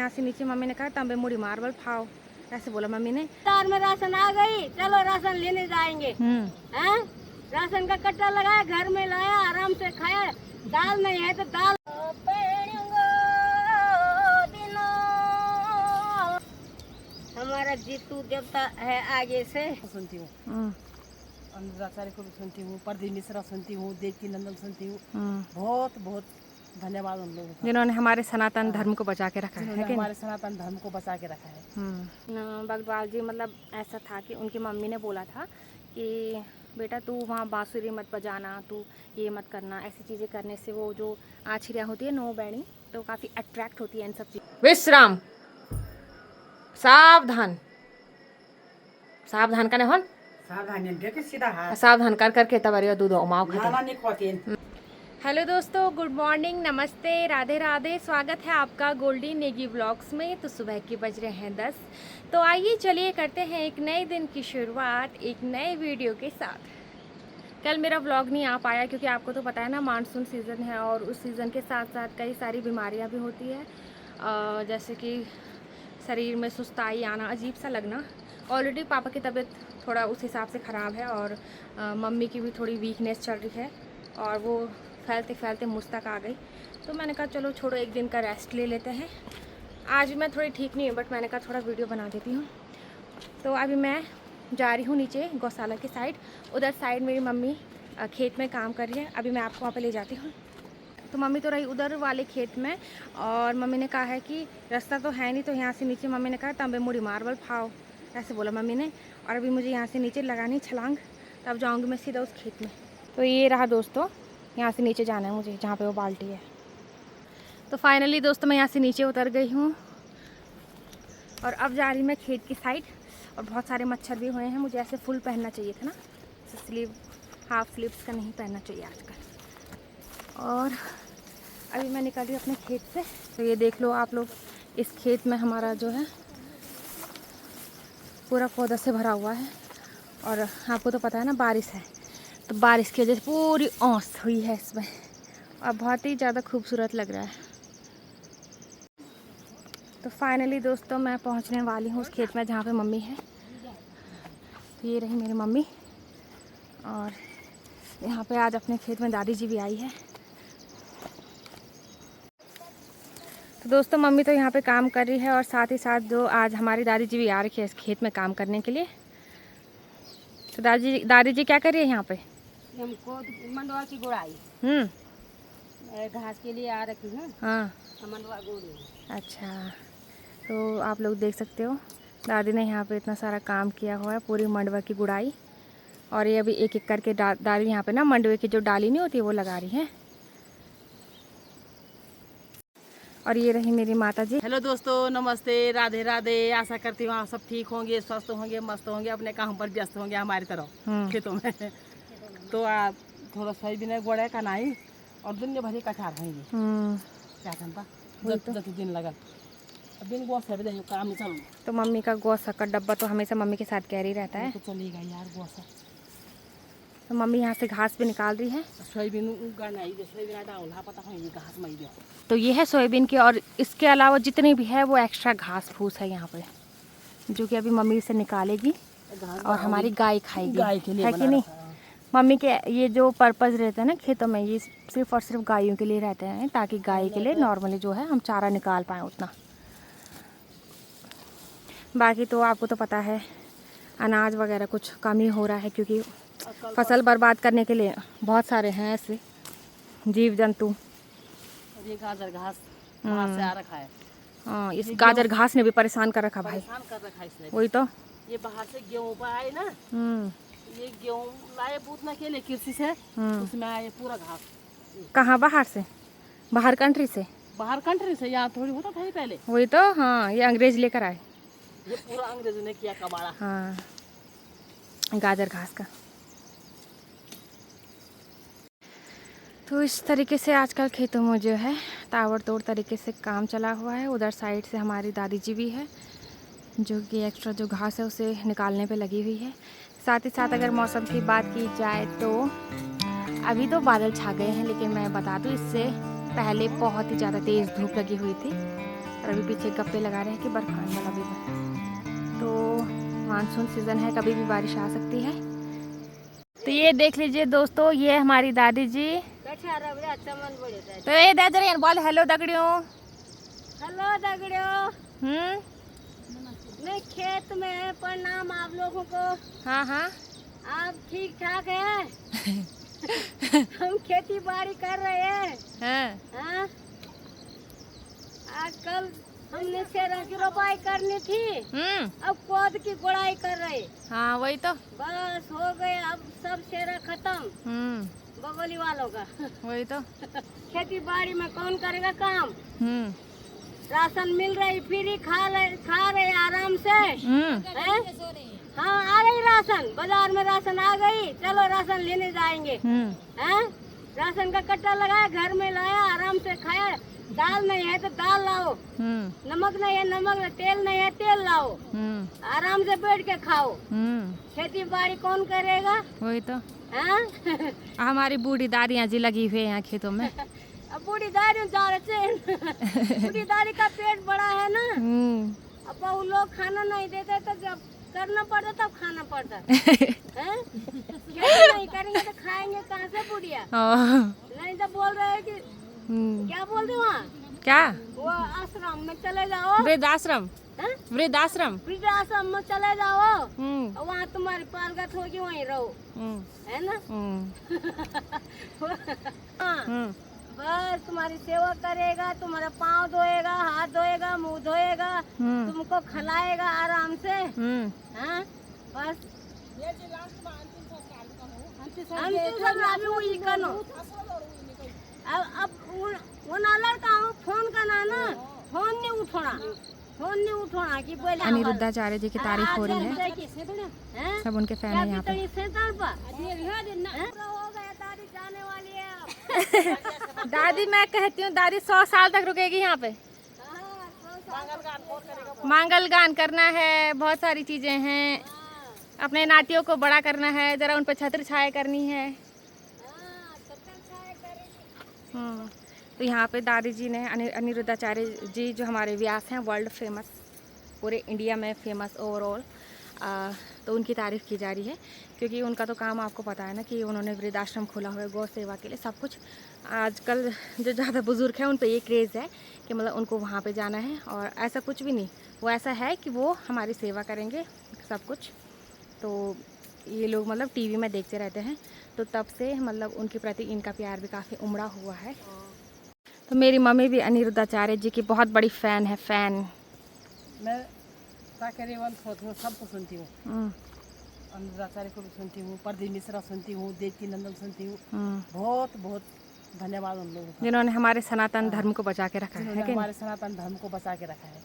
यहाँ से नीचे मम्मी ने कहा तंबे मुड़ी मार्बल खाओ, ऐसे बोला मम्मी ने। तार में राशन आ गई, चलो राशन लेने जाएंगे। हैं? राशन का कट्टा लगाया, घर में लाया, आराम से खाया। दाल नहीं है तो दाल। हमारा जीतू देवता है आगे से। सुनती हूँ, अनुराचार्य को भी सुनती हूँ, प्रदीप मिश्रा सुनती हूँ, देवकी नंदन सुनती हूँ। बहुत बहुत धन्यवाद उन लोगों का, जिन्होंने हमारे सनातन धर्म को बचा के रखा है कि हमारे सनातन धर्म को बचा के रखा है। बगवाल जी मतलब ऐसा था कि उनकी मम्मी ने बोला था कि बेटा तू वहाँ बांसुरी मत बजाना, तू ये मत करना, ऐसी चीज़ें करने से वो जो आछिरियाँ होती है नो बैणी तो काफ़ी अट्रैक्ट होती है इन सब चीज़। विश्राम, सावधान, सावधान का नहीं, सावधान कर करके तब दूध उमाओ खाते। हेलो दोस्तों, गुड मॉर्निंग, नमस्ते, राधे राधे। स्वागत है आपका गोल्डी नेगी व्लॉग्स में। तो सुबह के बज रहे हैं 10। तो आइए चलिए करते हैं एक नए दिन की शुरुआत एक नए वीडियो के साथ। कल मेरा व्लॉग नहीं आ पाया क्योंकि आपको तो पता है ना मानसून सीज़न है और उस सीज़न के साथ साथ कई सारी बीमारियां भी होती है, जैसे कि शरीर में सुस्ताई आना, अजीब सा लगना। ऑलरेडी पापा की तबीयत थोड़ा उस हिसाब से ख़राब है और मम्मी की भी थोड़ी वीकनेस चल रही है और वो फैलते फैलते मुझ तक आ गई। तो मैंने कहा चलो छोड़ो, एक दिन का रेस्ट ले लेते हैं। आज मैं थोड़ी ठीक नहीं हूँ बट मैंने कहा थोड़ा वीडियो बना देती हूँ। तो अभी मैं जा रही हूँ नीचे गौशाला की साइड। उधर साइड मेरी मम्मी खेत में काम कर रही है, अभी मैं आपको वहाँ पे ले जाती हूँ। तो मम्मी तो रही उधर वाले खेत में और मम्मी ने कहा है कि रास्ता तो है नहीं, तो यहाँ से नीचे मम्मी ने कहा तंबे मुड़ी मार्बल खाओ, ऐसे बोला मम्मी ने। और अभी मुझे यहाँ से नीचे लगानी छलांग, तब जाऊँगी मैं सीधा उस खेत में। तो ये रहा दोस्तों, यहाँ से नीचे जाना है मुझे जहाँ पे वो बाल्टी है। तो फाइनली दोस्तों मैं यहाँ से नीचे उतर गई हूँ और अब जा रही मैं खेत की साइड। और बहुत सारे मच्छर भी हुए हैं, मुझे ऐसे फुल पहनना चाहिए था ना, स्लीव हाफ स्लीव्स का नहीं पहनना चाहिए आजकल। और अभी मैं निकल रही हूँ अपने खेत से। तो ये देख लो आप लोग, इस खेत में हमारा जो है पूरा पौधा से भरा हुआ है और आपको तो पता है ना बारिश है, तो बारिश की वजह से पूरी ओस हुई है इसमें और बहुत ही ज़्यादा खूबसूरत लग रहा है। तो फाइनली दोस्तों मैं पहुंचने वाली हूँ उस खेत में जहाँ पे मम्मी है। तो ये रही मेरी मम्मी और यहाँ पे आज अपने खेत में दादी जी भी आई है। तो दोस्तों मम्मी तो यहाँ पे काम कर रही है और साथ ही साथ जो आज हमारी दादी जी भी आ रखी है इस खेत में काम करने के लिए। तो दादी जी क्या कर रही है यहाँ पे? हमको मंडवा की गुड़ाई घास के लिए आ रखी है। हाँ मंडवा गुड़। अच्छा, तो आप लोग देख सकते हो दादी ने यहाँ पे इतना सारा काम किया हुआ है, पूरी मंडवा की गुड़ाई। और ये अभी एक एक करके दादी यहाँ पे ना मंडवे की जो डाली नहीं होती वो लगा रही है। और ये रही मेरी माता जी। हेलो दोस्तों, नमस्ते, राधे राधे। आशा करती हूँ आप सब ठीक होंगे, स्वस्थ होंगे, मस्त होंगे, अपने काम पर व्यस्त होंगे हमारी तरह खेतों में। तो आप थोड़ा सोयाबीन गोड़ा का नहीं और दुनिया भरी कठार होंगी क्या करता जति दिन लगल बिन गोस है भी काम नहीं चल। तो मम्मी का गोसा का डब्बा तो हमेशा मम्मी के साथ कैरी रहता है। तो चलेगा यार गोसा। तो मम्मी यहाँ से घास भी निकाल रही है। सोयाबीन उगाना ही, सोयाबीन डाउन पता होगी घास में ही। तो ये है सोयाबीन की और इसके अलावा जितनी भी है वो एक्स्ट्रा घास फूस है यहाँ पे, जो कि अभी मम्मी से निकालेगी और हमारी गाय खाएगी, गाय के लिए है कि नहीं? मम्मी के ये जो पर्पज़ रहता है ना खेतों में, ये सिर्फ और सिर्फ गायों के लिए रहते हैं, ताकि गाय के लिए नॉर्मली जो है हम चारा निकाल पाएँ उतना। बाकी तो आपको तो पता है अनाज वगैरह कुछ कम ही हो रहा है क्योंकि फसल बर्बाद करने के लिए बहुत सारे हैं ऐसे जीव जंतु। ये गाजर घास बाहर से आ रखा है। हाँ, इस गाजर घास ने भी परेशान कर रखा भाई, परेशान कर रखा है इसने। वही तो ये बाहर से गेहूँ पर आए ना, ये गेहूँ लाए पूतना के लिए कृषि से, उसमें आए पूरा घास। कहाँ बाहर से? बाहर कंट्री से? बाहर कंट्री से, यहाँ थोड़ी होता था पहले। वही तो, हाँ ये अंग्रेज लेकर आए। ये पूरा अंग्रेजों ने किया कबाड़ा। हाँ, गाजर घास का। तो इस तरीके से आजकल खेतों में जो है ताबड़तोड़ तरीके से काम चला हुआ है। उधर साइड से हमारी दादी जी भी है जो कि एक्स्ट्रा जो घास है उसे निकालने पे लगी हुई है। साथ ही साथ अगर मौसम की बात की जाए तो अभी तो बादल छा गए हैं, लेकिन मैं बता दूं इससे पहले बहुत ही ज़्यादा तेज़ धूप लगी हुई थी और अभी पीछे गप्पे लगा रहे हैं कि बर्फ आने वाला भी है। तो मानसून सीज़न है, कभी भी बारिश आ सकती है। तो ये देख लीजिए दोस्तों, ये हमारी दादी जी। तो ये दादी बोल हेलो दगड़ियों। हेलो दगड़ियों। मैं खेत में है, प्रणाम आप लोगों को। हाँ हाँ, आप ठीक ठाक हैं? हम खेती बाड़ी कर रहे हैं। हाँ? आजकल हमने सेरा की रोपाई करनी थी, अब पौध की गुड़ाई कर रहे। हाँ वही तो, बस हो गए, अब सब सेरा खत्म बगोली वालों का। वही तो। खेती बाड़ी में कौन करेगा काम? राशन मिल रही, फ्री खा रहे आराम से। हाँ आ गई राशन, बाजार में राशन आ गई, चलो राशन लेने जाएंगे। हैं? राशन का कट्टा लगाया, घर में लाया, आराम से खाया। दाल नहीं है तो दाल लाओ, नमक नहीं है नमक, तेल नहीं है तेल लाओ, आराम से बैठ के खाओ। खेती बाड़ी कौन करेगा? वही तो। हाँ? हमारी बूढ़ी दादियाँ जी लगी हुई है यहाँ खेतों में। अब बूढ़ी दादी बूढ़ी दादी का पेट बड़ा है ना, अब वो लोग खाना नहीं देते तो जब करना पड़ता तब खाना पड़ता। हैं? खेती नहीं करेंगे तो खाएंगे कहाँ से बुढ़िया? नहीं तो बोल रहे हैं कि क्या बोल दे वहाँ, क्या वो आश्रम में चले जाओ, वृद्धाश्रम। वृद्धाश्रम वृद्धाश्रम में चले जाओ, वहाँ तुम्हारी पालगत होगी, वहीं रहो, है ना? हाँ, बस तुम्हारी सेवा करेगा, तुम्हारा पाँव धोएगा, हाथ धोएगा, मुंह धोएगा, तुमको खिलाएगा आराम से। हाँ? बस अब वो ना लड़का हूँ, फोन करना ना, फोन नहीं उठोना कि बोले अनिरुद्धाचार्य जी की तारीफ हो रही है, सब उनके फैन है यहाँ पे। जाने वाली है दादी, मैं कहती हूँ दादी 100 साल तक रुकेगी यहाँ पे। मंगल गान करना है, बहुत सारी चीजें हैं, अपने नाटियों को बड़ा करना है, जरा उन पर छत्र छाया करनी है। तो यहाँ पे दादी जी ने अनिरुद्धाचार्य जी जो हमारे व्यास हैं, वर्ल्ड फेमस, पूरे इंडिया में फेमस ओवरऑल, तो उनकी तारीफ़ की जा रही है क्योंकि उनका तो काम आपको पता है ना कि उन्होंने वृद्धाश्रम खोला हुआ है गौ सेवा के लिए, सब कुछ। आजकल जो ज़्यादा बुज़ुर्ग हैं उन पे ये क्रेज़ है कि मतलब उनको वहाँ पे जाना है, और ऐसा कुछ भी नहीं, वो ऐसा है कि वो हमारी सेवा करेंगे सब कुछ। तो ये लोग मतलब टीवी में देखते रहते हैं, तो तब से मतलब उनके प्रति इनका प्यार भी काफ़ी उमड़ा हुआ है। तो मेरी मम्मी भी अनिरुद्धाचार्य जी की बहुत बड़ी फ़ैन है, फ़ैन। मैं सबको सुनती हूँ, अनिरुद्धाचार्य को भी सुनती हूँ, प्रदीप मिश्रा सुनती हूँ, देवकी नंदन सुनती हूँ। बहुत बहुत धन्यवाद उन लोगों का, जिन्होंने हमारे सनातन धर्म को बचा के रखा है, हमारे सनातन धर्म को बचा के रखा है।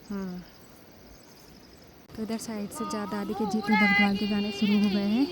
तो इधर साइड से दादी के जीतू बगवाल के गाने शुरू हो गए हैं।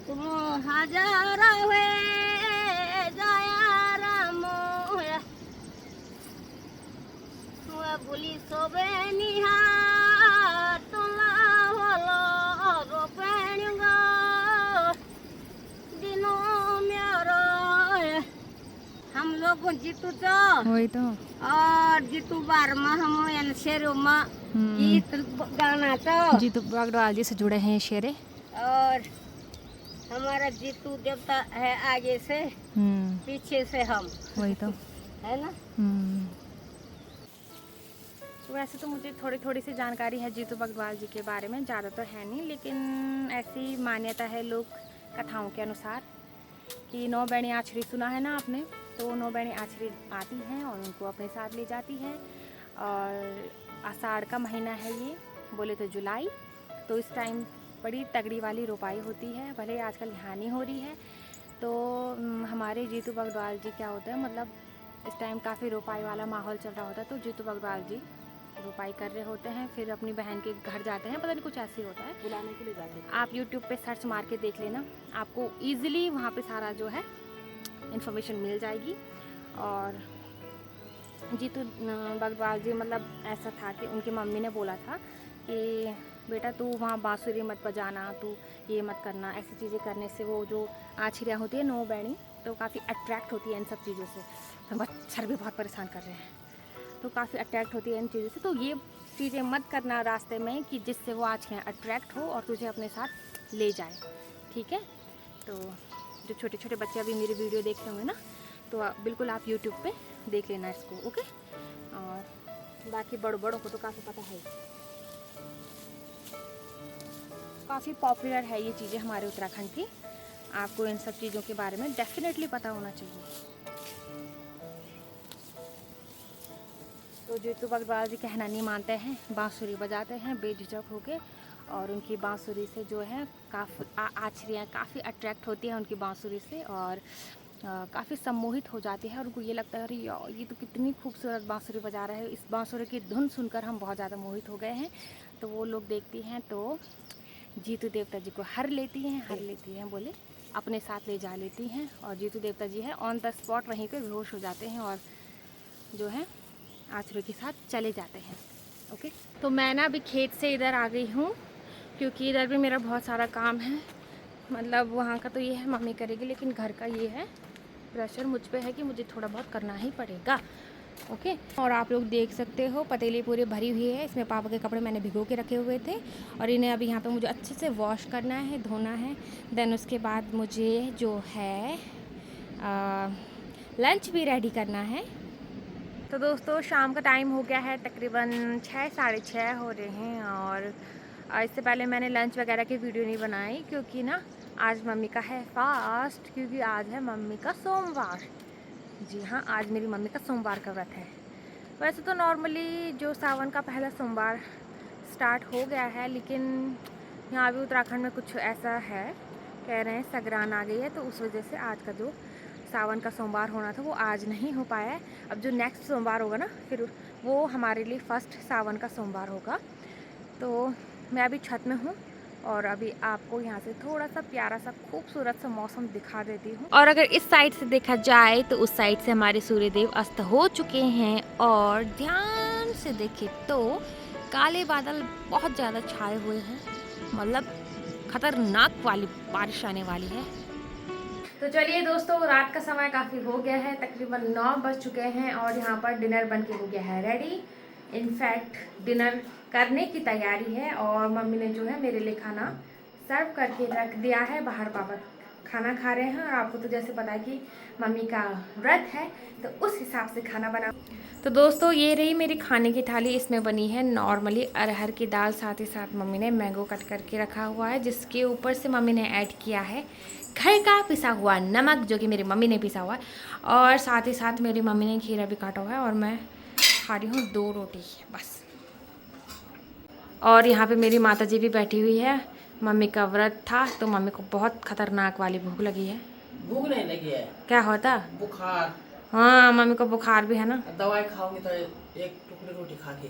तुम हजारा हुए जाया राम बोली सोबे निहार तुला होलो रोपणिंगा दिनों मेरो हम लोग जीतू तो वही तो, और जीतू बार में हम यानी शेरों में गीत गाना तो जीतू बगवाल जी से जुड़े हैं शेरे, और हमारा जीतू देवता है आगे से, पीछे से हम, वही तो है ना। तो वैसे तो मुझे थोड़ी थोड़ी सी जानकारी है जीतू बग्वाल जी के बारे में, ज़्यादा तो है नहीं, लेकिन ऐसी मान्यता है लोक कथाओं के अनुसार कि 9 बहनी आछड़ी सुना है ना आपने, तो 9 बहनी आछड़ी आती हैं और उनको अपने साथ ले जाती हैं। और आषाढ़ का महीना है ये, बोले तो जुलाई, तो इस टाइम बड़ी तगड़ी वाली रोपाई होती है। भले आजकल हानि हो रही है, तो हमारे जीतू बग्वाल जी क्या होता है, मतलब इस टाइम काफ़ी रोपाई वाला माहौल चल रहा होता है, तो जीतू बग्वाल जी रोपाई कर रहे होते हैं, फिर अपनी बहन के घर जाते हैं, पता नहीं कुछ ऐसे होता है, बुलाने के लिए जाते हैं। आप यूट्यूब पे सर्च मार के देख लेना, आपको ईजिली वहाँ पे सारा जो है इन्फॉर्मेशन मिल जाएगी। और जीतू बग्वाल जी मतलब ऐसा था कि उनकी मम्मी ने बोला था कि बेटा तू वहाँ बांसुरी मत बजाना, तू ये मत करना, ऐसी चीज़ें करने से वो जो आछड़ियाँ होती है 9 बहनी, तो काफ़ी अट्रैक्ट होती है इन सब चीज़ों से। तो मच्छर भी बहुत परेशान कर रहे हैं, तो काफ़ी अट्रैक्ट होती है इन चीज़ों से, तो ये चीज़ें मत करना रास्ते में कि जिससे वो आछड़ियाँ अट्रैक्ट हो और तुझे अपने साथ ले जाए, ठीक है। तो जो छोटे छोटे बच्चे अभी मेरी वीडियो देख रहे होंगे ना, तो बिल्कुल आप यूट्यूब पे देख लेना इसको, ओके। और बाकी बड़ों को तो काफ़ी पता है, काफ़ी पॉपुलर है ये चीज़ें हमारे उत्तराखंड की, आपको इन सब चीज़ों के बारे में डेफिनेटली पता होना चाहिए। तो जीतू बग्वाल जी कहना नहीं मानते हैं, बांसुरी बजाते हैं बेझिझक होके, और उनकी बांसुरी से जो है काफ़ी आछड़ियाँ काफ़ी अट्रैक्ट होती हैं उनकी बांसुरी से, और काफ़ी सम्मोहित हो जाती है, और उनको ये लगता है अरे यार ये तो कितनी खूबसूरत बांसुरी बजा रहा है, इस बांसुरी की धुन सुनकर हम बहुत ज़्यादा मोहित हो गए हैं। तो वो लोग देखती हैं तो जीतू देवता जी को हर लेती हैं बोले अपने साथ ले जा लेती हैं, और जीतू देवता जी है ऑन द स्पॉट वहीं पे बेहोश हो जाते हैं और जो है आछड़ियों के साथ चले जाते हैं, ओके। तो मैं ना अभी खेत से इधर आ गई हूँ, क्योंकि इधर भी मेरा बहुत सारा काम है, मतलब वहाँ का तो ये है मम्मी करेगी, लेकिन घर का ये है प्रेशर मुझ पे है कि मुझे थोड़ा बहुत करना ही पड़ेगा, ओके। और आप लोग देख सकते हो पतीली पूरी भरी हुई है, इसमें पापा के कपड़े मैंने भिगो के रखे हुए थे, और इन्हें अभी यहाँ पे मुझे अच्छे से वॉश करना है, धोना है। देन उसके बाद मुझे जो है लंच भी रेडी करना है। तो दोस्तों शाम का टाइम हो गया है, तकरीबन 6 साढ़े 6 हो रहे हैं, और इससे पहले मैंने लंच वगैरह की वीडियो नहीं बनाई, क्योंकि ना आज मम्मी का है फास्ट, क्योंकि आज है मम्मी का सोमवार। जी हाँ, आज मेरी मम्मी का सोमवार का व्रत है। वैसे तो नॉर्मली जो सावन का पहला सोमवार स्टार्ट हो गया है, लेकिन यहाँ भी उत्तराखंड में कुछ ऐसा है, कह रहे हैं संग्रांद आ गई है, तो उस वजह से आज का जो सावन का सोमवार होना था वो आज नहीं हो पाया है। अब जो नेक्स्ट सोमवार होगा ना, फिर वो हमारे लिए फर्स्ट सावन का सोमवार होगा। तो मैं अभी छत में हूँ, और अभी आपको यहाँ से थोड़ा सा प्यारा सा खूबसूरत सा मौसम दिखा देती हूँ। और अगर इस साइड से देखा जाए तो उस साइड से हमारे सूर्यदेव अस्त हो चुके हैं, और ध्यान से देखें तो काले बादल बहुत ज़्यादा छाए हुए हैं, मतलब खतरनाक वाली बारिश आने वाली है। तो चलिए दोस्तों, रात का समय काफ़ी हो गया है, तकरीबन 9 बज चुके हैं, और यहाँ पर डिनर बन के हो गया है रेडी। इनफैक्ट डिनर करने की तैयारी है, और मम्मी ने जो है मेरे लिए खाना सर्व करके रख दिया है। बाहर पापा खाना खा रहे हैं, और आपको तो जैसे पता है कि मम्मी का व्रत है, तो उस हिसाब से खाना बना। तो दोस्तों ये रही मेरी खाने की थाली, इसमें बनी है नॉर्मली अरहर की दाल, साथ ही साथ मम्मी ने मैंगो कट करके रखा हुआ है, जिसके ऊपर से मम्मी ने ऐड किया है घर का पिसा हुआ नमक, जो कि मेरी मम्मी ने पिसा हुआ है, और साथ ही साथ मेरी मम्मी ने खीरा भी काटा हुआ है, और मैं खा रही हूँ 2 रोटी बस। और यहाँ पे मेरी माता जी भी बैठी हुई है, मम्मी का व्रत था, तो मम्मी को बहुत खतरनाक वाली भूख लगी है। भूख नहीं लगी है, क्या होता? बुखार। हाँ, मम्मी को बुखार भी है ना। दवाई खाओगे तो एक टुकड़ी रोटी खा के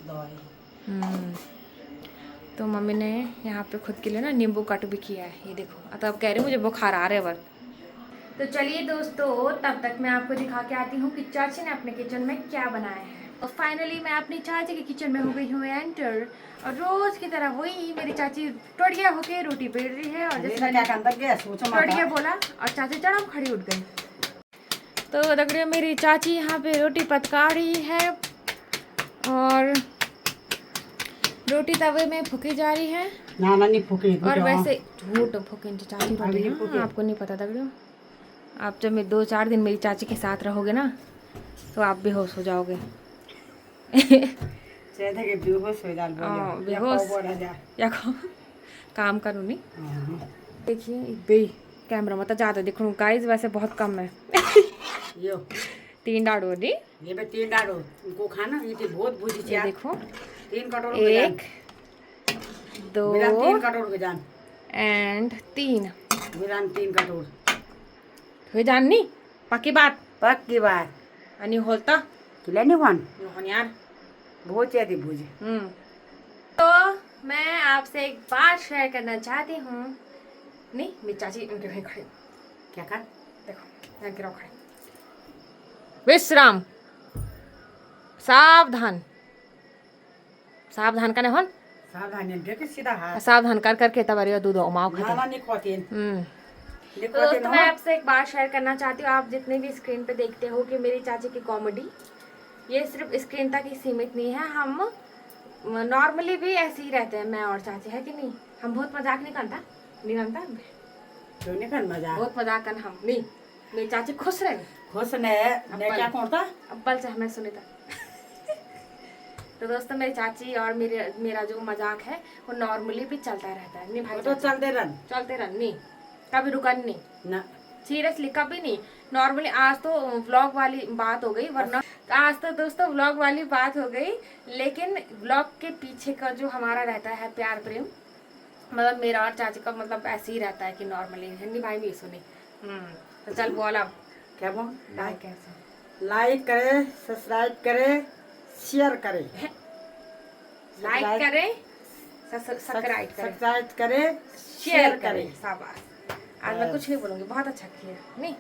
दवाई। तो मम्मी ने यहाँ पे खुद के लिए ना नींबू कट भी किया है, ये देखो। तो अब कह रहे मुझे बुखार आ रहा है वर्त। तो चलिए दोस्तों, तब तक मैं आपको दिखा के आती हूँ कि चाची ने अपने किचन में क्या बनाया है। और फाइनली मैं अपनी चाची के किचन में हो गई हूँ एंटर, और रोज की तरह वही मेरी चाची टोटिया होके रोटी बेल रही है, और जैसे टोटिया बोला और चाची चढ़म खड़ी उठ गई। तो दगड़ियों मेरी चाची यहाँ पे रोटी पका रही है, और रोटी तवे में फूकी जा रही है। ना नहीं फूकी, और वैसे झूठ फूकी चाची रोटी, आपको नहीं पता दगड़ियों। आप जब 2-4 दिन मेरी चाची के साथ रहोगे ना, तो आप बेहोश हो जाओगे। चाहे कि बेहोश हो जाल बेहोश या काम करूँ नहीं। देखिए बे कैमरा मत ज़्यादा दिखूँ गाइस, वैसे बहुत कम है। यो 3 डाडो दी ये पे 3 डाडो उनको खाना ये बहुत बुझी ये देखो 3 कटोर 1 2 3 कटोर के जान एंड 3 विराम 3 कटोर हुई जाननी पक्की बात आणि होलता किला नहीं वन यार बहुत ज्यादा बुझी। तो मैं आपसे एक बात शेयर करना चाहती हूँ। नहीं मेरी चाची उनके वहीं खड़ी क्या कर देखो यहाँ गिराओ खड़े। विश्राम सावधान सावधान का नहीं सावधान देख सीधा हाथ सावधान कर करके तब दूध उमाओ नाना नहीं खोतेन तो दोस्तों मैं आपसे एक बात शेयर करना चाहती हूँ। आप जितने भी स्क्रीन पे देखते हो कि मेरी चाची की कॉमेडी ये सिर्फ स्क्रीन तक ही सीमित नहीं है। हम नॉर्मली भी ऐसे ही रहते हैं, मैं और चाची, है कि नहीं? हम बहुत मजाक नहीं करता क्यों नहीं कर मजाक बहुत मजाक कर हम नहीं। मेरी चाची खुश रहे खुश ने क्या करता अब्बल से हमें सुनी था। तो दोस्तों मेरी चाची और मेरा जो मजाक है वो नॉर्मली भी चलता रहता है। नहीं भाई तो चलते रन नहीं कभी रुकन नहीं ना सीरियसली कभी नहीं। नॉर्मली आज तो व्लॉग वाली बात हो गई, वरना आज तो दोस्तों व्लॉग वाली बात हो गई, लेकिन व्लॉग के पीछे का जो हमारा रहता है प्यार प्रेम, मतलब मेरा और चाची का मतलब ऐसे ही रहता है कि नॉर्मली हिंदी भाई भी सुनी। तो चल बोल अब क्या बोल लाइक करे सब्सक्राइब करे शेयर करे लाइक करे सब्सक्राइब करे शेयर करे। शाबाश। आज मैं कुछ नहीं बोलूंगी, बहुत अच्छा किया नहीं।